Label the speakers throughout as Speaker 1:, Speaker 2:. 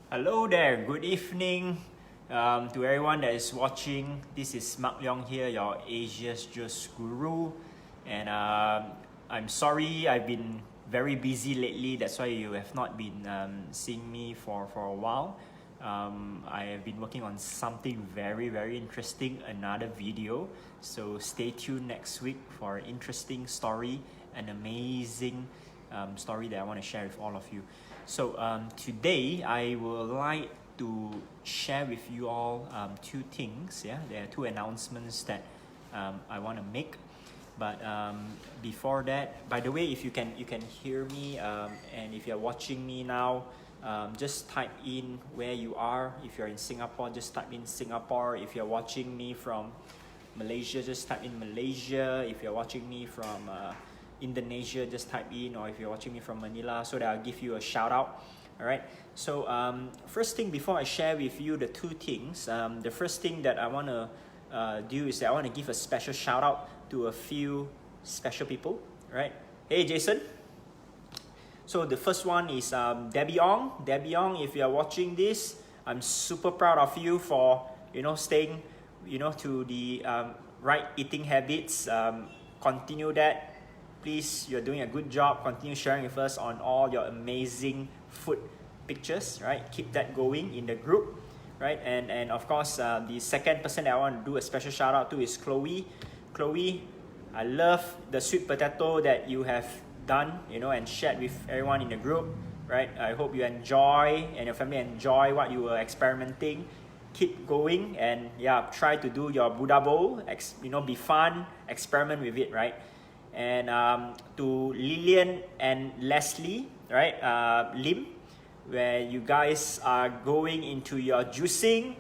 Speaker 1: Hello there, good evening to everyone that is watching. This is Mark Leong here, your Asia's Juice Guru. And I'm sorry, I've been very busy lately. That's why you have not been seeing me for a while. I have been working on something very interesting, another video. So stay tuned next week for an interesting story, an amazing story that I want to share with all of you. So today I would like to share with you all two things. Yeah, there are two announcements that I want to make. But before that, by the way, if you can hear me and if you're watching me now, just type in where you are. If you're in Singapore, just type in Singapore. If you're watching me from Malaysia, just type in Malaysia. If you're watching me from Indonesia, just type in, or if you're watching me from Manila, so that I'll give you a shout out. All right, so first thing, before I share with you the two things, the first thing that I want to do is that I want to give a special shout out to a few special people. Right? Hey Jason. So the first one is Debbie Ong. Debbie Ong, if you're watching this, I'm super proud of you for staying to the right eating habits. Continue that. Please, you're doing a good job. Continue sharing with us on all your amazing food pictures, right? Keep that going in the group, right? And of course, the second person that I want to do a special shout out to is Chloe. Chloe, I love the sweet potato that you have done, and shared with everyone in the group, right? I hope you enjoy and your family enjoy what you were experimenting. Keep going and try to do your Buddha bowl. Be fun, experiment with it, right? And to Lillian and Leslie, right? Lim, where you guys are going into your juicing.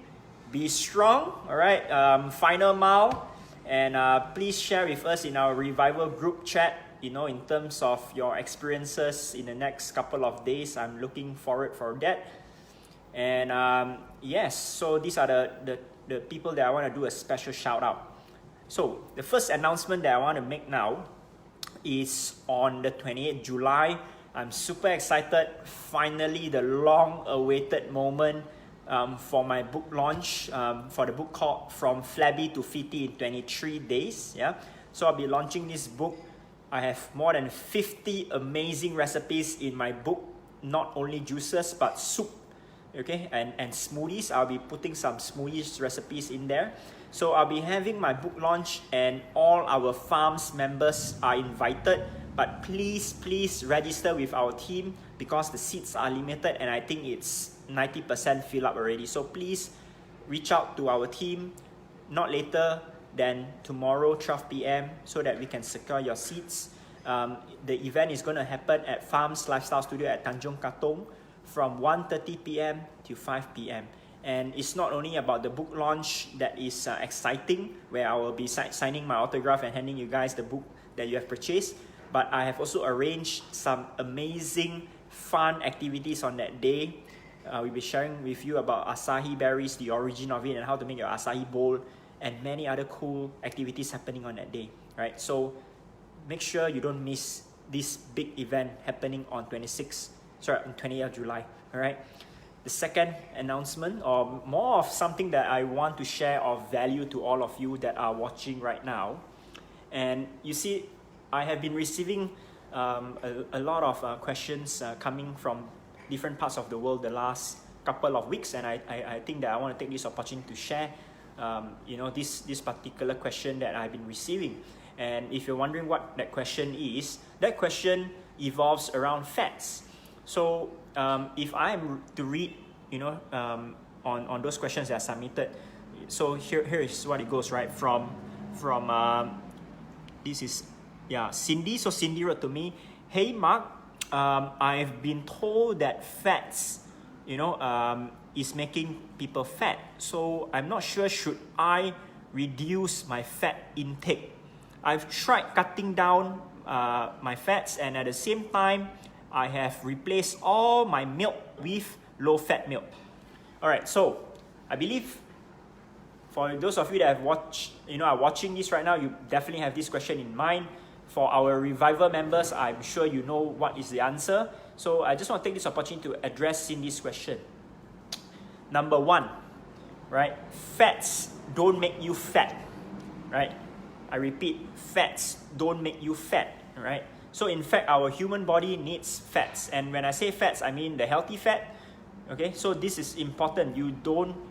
Speaker 1: Be strong, all right? Final mile. And please share with us in our revival group chat, in terms of your experiences in the next couple of days. I'm looking forward for that. And yes, so these are the people that I want to do a special shout out. So the first announcement that I want to make now is on the 28th July. I'm super excited. Finally, the long-awaited moment for my book launch, for the book called From Flabby to Fitty in 23 Days. Yeah, so I'll be launching this book. I have more than 50 amazing recipes in my book, not only juices but soup, okay, and smoothies. I'll be putting some smoothies recipes in there. So I'll be having my book launch, and all our farms members are invited. But please register with our team because the seats are limited, and I think it's 90% filled up already. So please reach out to our team not later than tomorrow 12 p.m. so that we can secure your seats. The event is going to happen at Farms Lifestyle Studio at Tanjong Katong from 1:30 p.m. to 5 p.m. And it's not only about the book launch that is exciting, where I will be signing my autograph and handing you guys the book that you have purchased, but I have also arranged some amazing fun activities on that day. We'll be sharing with you about acai berries, the origin of it, and how to make your acai bowl, and many other cool activities happening on that day, right? So make sure you don't miss this big event happening on 20th of July, all right? The second announcement, or more of something that I want to share of value to all of you that are watching right now. And you see, I have been receiving a lot of questions coming from different parts of the world the last couple of weeks, and I think that I want to take this opportunity to share this particular question that I've been receiving. And if you're wondering what that question is, that question evolves around fats. So if I'm to read, on those questions that are submitted, so here is what it goes, right? From this is Cindy. So Cindy wrote to me, "Hey Mark, I've been told that fats, is making people fat. So I'm not sure, should I reduce my fat intake? I've tried cutting down my fats, and at the same time, I have replaced all my milk with low-fat milk." All right, so I believe for those of you that have watched, are watching this right now, you definitely have this question in mind. For our Revival members, I'm sure you know what is the answer. So I just want to take this opportunity to address Cindy's question. Number one, right? Fats don't make you fat, right? I repeat, fats don't make you fat, right? So in fact, our human body needs fats. And when I say fats, I mean the healthy fat. Okay, so this is important. You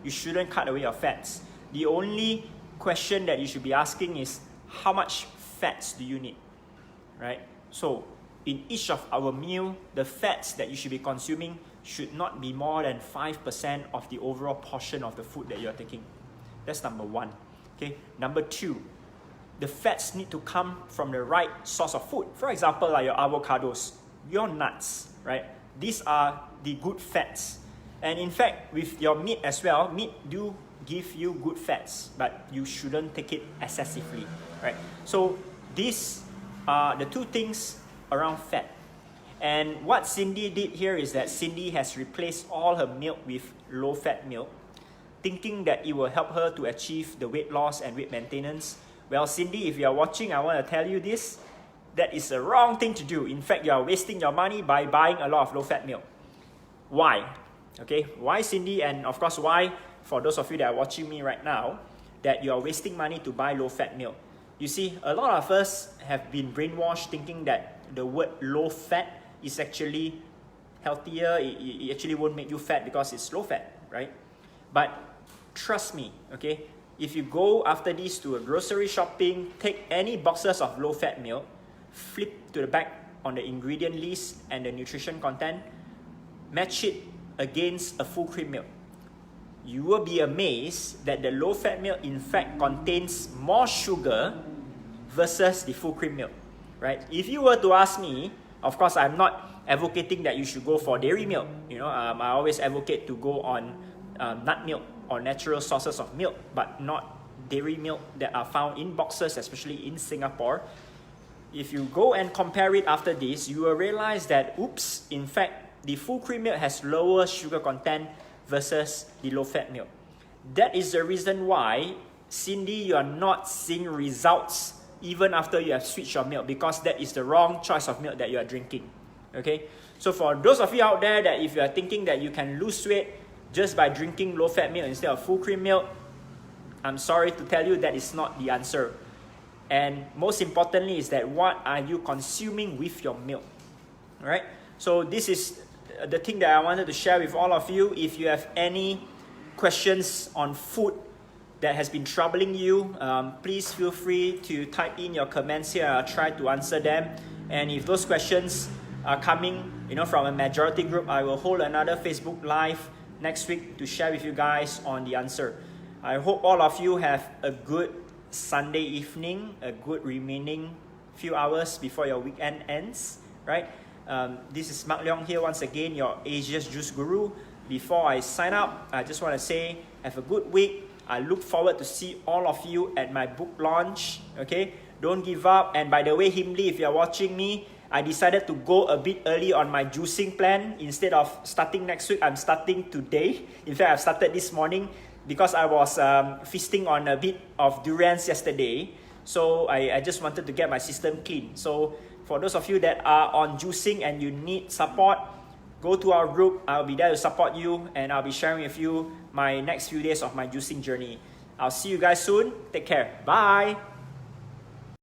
Speaker 1: shouldn't cut away your fats. The only question that you should be asking is, how much fats do you need, right? So in each of our meal, the fats that you should be consuming should not be more than 5% of the overall portion of the food that you're taking. That's number one. Okay. Number two, the fats need to come from the right source of food. For example, like your avocados, your nuts, right? These are the good fats. And in fact, with your meat as well, meat do give you good fats, but you shouldn't take it excessively, right? So these are the two things around fat. And what Cindy did here is that Cindy has replaced all her milk with low-fat milk, thinking that it will help her to achieve the weight loss and weight maintenance. Well, Cindy, if you are watching, I want to tell you this. That is the wrong thing to do. In fact, you are wasting your money by buying a lot of low-fat milk. Why? Okay, why, Cindy? And of course, why, for those of you that are watching me right now, that you are wasting money to buy low-fat milk? You see, a lot of us have been brainwashed thinking that the word low-fat is actually healthier. It actually won't make you fat because it's low-fat, right? But trust me, okay, if you go after this to a grocery shopping, take any boxes of low-fat milk, flip to the back on the ingredient list and the nutrition content, match it against a full cream milk. You will be amazed that the low-fat milk in fact contains more sugar versus the full cream milk, right? If you were to ask me, of course, I'm not advocating that you should go for dairy milk. I always advocate to go on nut milk or natural sources of milk, but not dairy milk that are found in boxes, especially in Singapore. If you go and compare it after this, you will realize that, oops, in fact, the full cream milk has lower sugar content versus the low-fat milk. That is the reason why, Cindy, you are not seeing results even after you have switched your milk, because that is the wrong choice of milk that you are drinking. Okay? So for those of you out there that if you are thinking that you can lose weight just by drinking low-fat milk instead of full cream milk, I'm sorry to tell you that is not the answer. And most importantly is that what are you consuming with your milk? Alright? So this is the thing that I wanted to share with all of you. If you have any questions on food that has been troubling you, please feel free to type in your comments here. I'll try to answer them. And if those questions are coming, from a majority group, I will hold another Facebook Live next week to share with you guys on the answer. I hope all of you have a good Sunday evening, a good remaining few hours before your weekend ends, right? This is Mark Leong here once again, your Asia's Juice Guru. Before I sign up, I just want to say, have a good week. I look forward to see all of you at my book launch, okay? Don't give up. And by the way, Himli, if you're watching me, I decided to go a bit early on my juicing plan. Instead of starting next week, I'm starting today. In fact, I've started this morning because I was feasting on a bit of durians yesterday. So I just wanted to get my system clean. So for those of you that are on juicing and you need support, go to our group. I'll be there to support you, and I'll be sharing with you my next few days of my juicing journey. I'll see you guys soon. Take care. Bye.